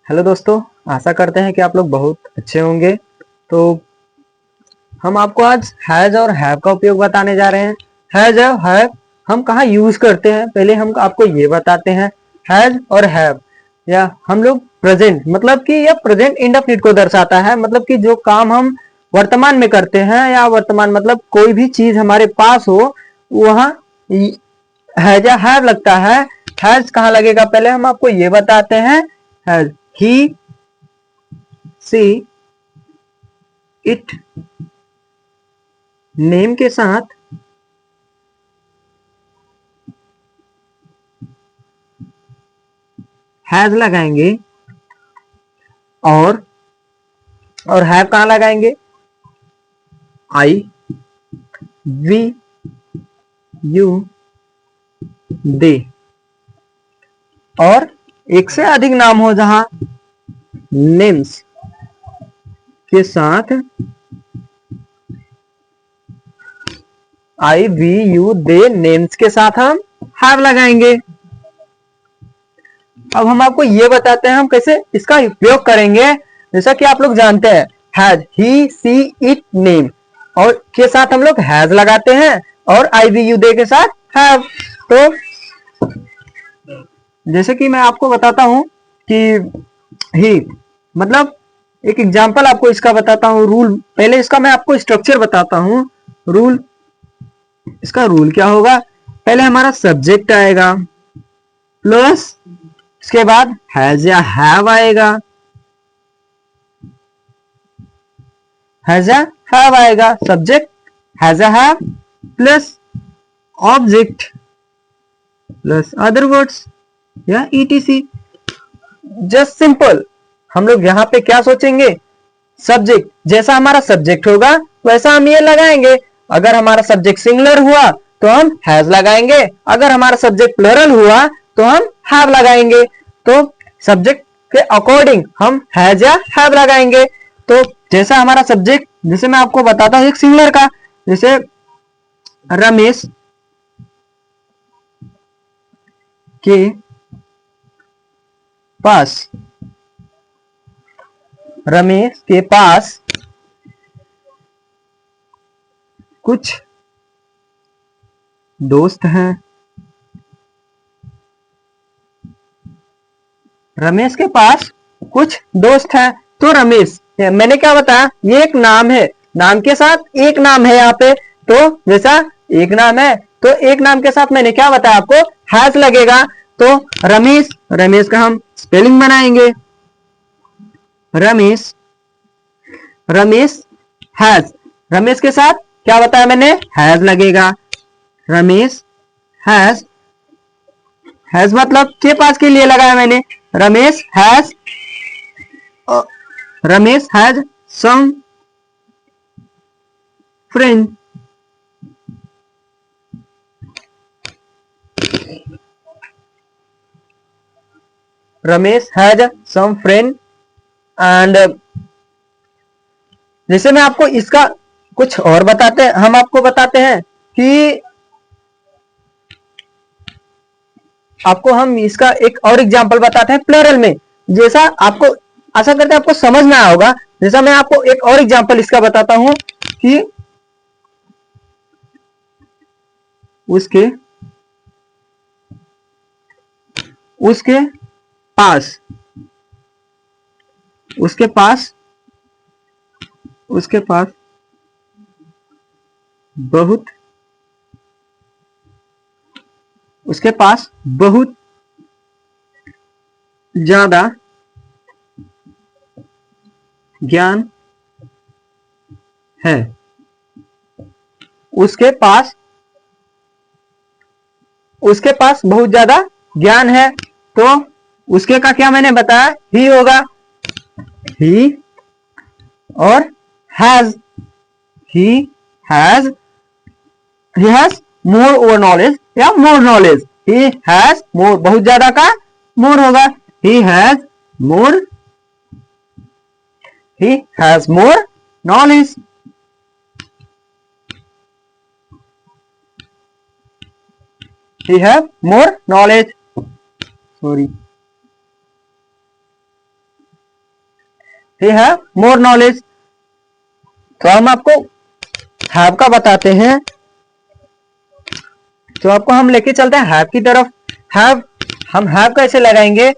Hello दोस्तों, आशा करते हैं कि आप लोग बहुत अच्छे होंगे। तो हम आपको आज हैज और हैव का उपयोग बताने जा रहे हैं। हैज और हैव हम कहाँ यूज करते हैं, पहले हम आपको ये बताते हैं। हैज और हैव या हम लोग प्रेजेंट मतलब कि यह प्रेजेंट इंडेफिनिट को दर्शाता है, मतलब कि जो काम हम वर्तमान में करते हैं या वर्तमान मतलब कोई भी चीज हमारे पास हो वहाँ हैज या हैव लगता है। हैज कहाँ लगेगा पहले हम आपको ये बताते हैं। Has he see it name के साथ हैज लगाएंगे और हैव कहां लगाएंगे? आई वी यू दे। और एक से अधिक नाम हो जहां नेम्स के साथ आई वी यू दे नेम्स के साथ हम हैव लगाएंगे। अब हम आपको ये बताते हैं हम कैसे इसका उपयोग करेंगे। जैसा कि आप लोग जानते हैं has he see it name और के साथ हम लोग हैज लगाते हैं और आई वी यू दे के साथ हैव। तो जैसे कि मैं आपको बताता हूं कि ही मतलब एक एग्जांपल आपको इसका बताता हूं। रूल पहले इसका मैं आपको स्ट्रक्चर बताता हूं। रूल इसका रूल क्या होगा? पहले हमारा सब्जेक्ट आएगा प्लस इसके बाद हैज या हैव आएगा। हैज या हैव आएगा, सब्जेक्ट हैज या have plus object plus other words या ईटीसी। Just simple. हम लोग यहाँ पे क्या सोचेंगे? सब्जेक्ट जैसा हमारा सब्जेक्ट होगा वैसा हम ये लगाएंगे। अगर हमारा सब्जेक्ट सिंगुलर हुआ तो हम हैज लगाएंगे, अगर हमारा सब्जेक्ट प्लरल हुआ तो हम हैव लगाएंगे। तो सब्जेक्ट के अकॉर्डिंग हम हैज या हैव लगाएंगे। तो जैसा हमारा सब्जेक्ट, जैसे मैं आपको बताता हूं एक सिंगुलर का, जैसे रमेश के पास रमेश के पास कुछ दोस्त हैं। रमेश के पास कुछ दोस्त हैं। तो रमेश मैंने क्या बताया? ये एक नाम है, नाम के साथ एक नाम है यहाँ पे। तो जैसा एक नाम है तो एक नाम के साथ मैंने क्या बताया आपको? हैज लगेगा। तो रमेश, रमेश का हम स्पेलिंग बनाएंगे। रमेश, रमेश हैज, रमेश के साथ क्या बताया मैंने? हैज लगेगा। रमेश हैज, हैज मतलब के पास के लिए लगाया मैंने। Ramesh has, Ramesh has some friend. Ramesh has some friend and जैसे मैं आपको इसका कुछ और बताते हैं, हम आपको बताते हैं कि आपको हम इसका एक और एग्जांपल बताते हैं प्लरल में। जैसा आपको, आशा करते हैं आपको समझ में आया होगा। जैसा मैं आपको एक और एग्जांपल इसका बताता हूं कि उसके उसके पास उसके पास उसके पास बहुत उसके पास बहुत ज्यादा ज्ञान है। उसके पास बहुत ज्यादा ज्ञान है। तो उसके का क्या मैंने बताया? ही होगा। ही और has, he has, he has more over knowledge या more knowledge। he has more बहुत ज्यादा का more होगा। he has more, he has more knowledge। he have more knowledge, sorry। He have more knowledge. तो हम आपको हैव का बताते हैं, तो आपको हम लेके चलते हैं हैव की तरफ। हैव, हम हैव कैसे लगाएंगे?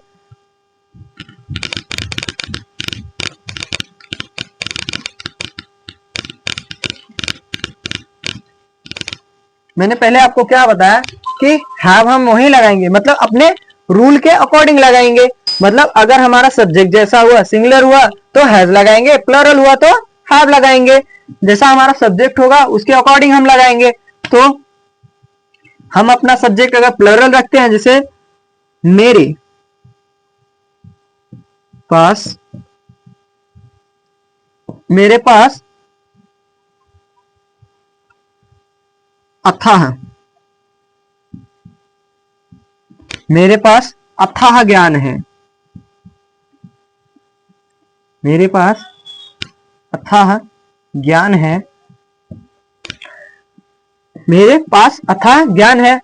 मैंने पहले आपको क्या बताया कि हैव हम वहीं लगाएंगे, मतलब अपने रूल के अकॉर्डिंग लगाएंगे। मतलब अगर हमारा सब्जेक्ट जैसा हुआ, सिंगुलर हुआ तो हैज लगाएंगे, प्लरल हुआ तो हैव लगाएंगे। जैसा हमारा सब्जेक्ट होगा उसके अकॉर्डिंग हम लगाएंगे। तो हम अपना सब्जेक्ट अगर प्लरल रखते हैं, जैसे मेरे पास, मेरे पास अथाह, मेरे पास अथाह ज्ञान है, मेरे पास अथाह ज्ञान है, मेरे पास अथाह ज्ञान है।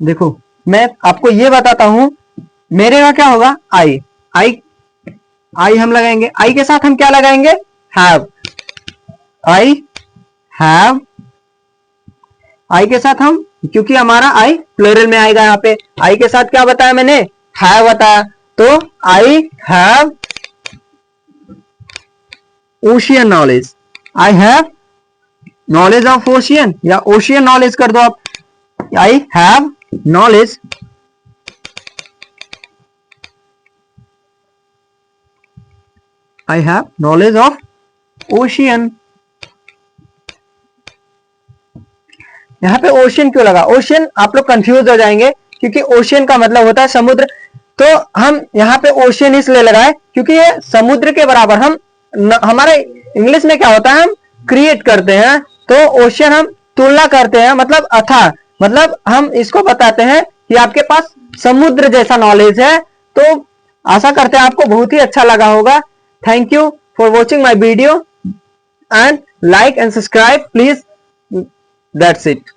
देखो मैं आपको ये बताता हूं, मेरे का क्या होगा? आई, आई, आई हम लगाएंगे। आई के साथ हम क्या लगाएंगे? हैव। आई हैव, आई के साथ हम, क्योंकि हमारा आई प्लूरल में आएगा, यहाँ पे आई के साथ क्या बताया मैंने? हैव बताया। तो I have ocean knowledge, I have knowledge of ocean, या ओशियन नॉलेज कर दो आप। I have knowledge, I have knowledge of ocean. यहाँ पे ओशियन क्यों लगा? ओशियन आप लोग कंफ्यूज हो जाएंगे, क्योंकि ओशियन का मतलब होता है समुद्र। तो हम यहाँ पे ओशियन इसलिए लगाए क्योंकि ये समुद्र के बराबर, हम हमारे इंग्लिश में क्या होता है, हम क्रिएट करते हैं, तो ओशियन हम तुलना करते हैं, मतलब अथाह, मतलब हम इसको बताते हैं कि आपके पास समुद्र जैसा नॉलेज है। तो आशा करते हैं आपको बहुत ही अच्छा लगा होगा। Thank you for watching my video and like and subscribe please. That's it.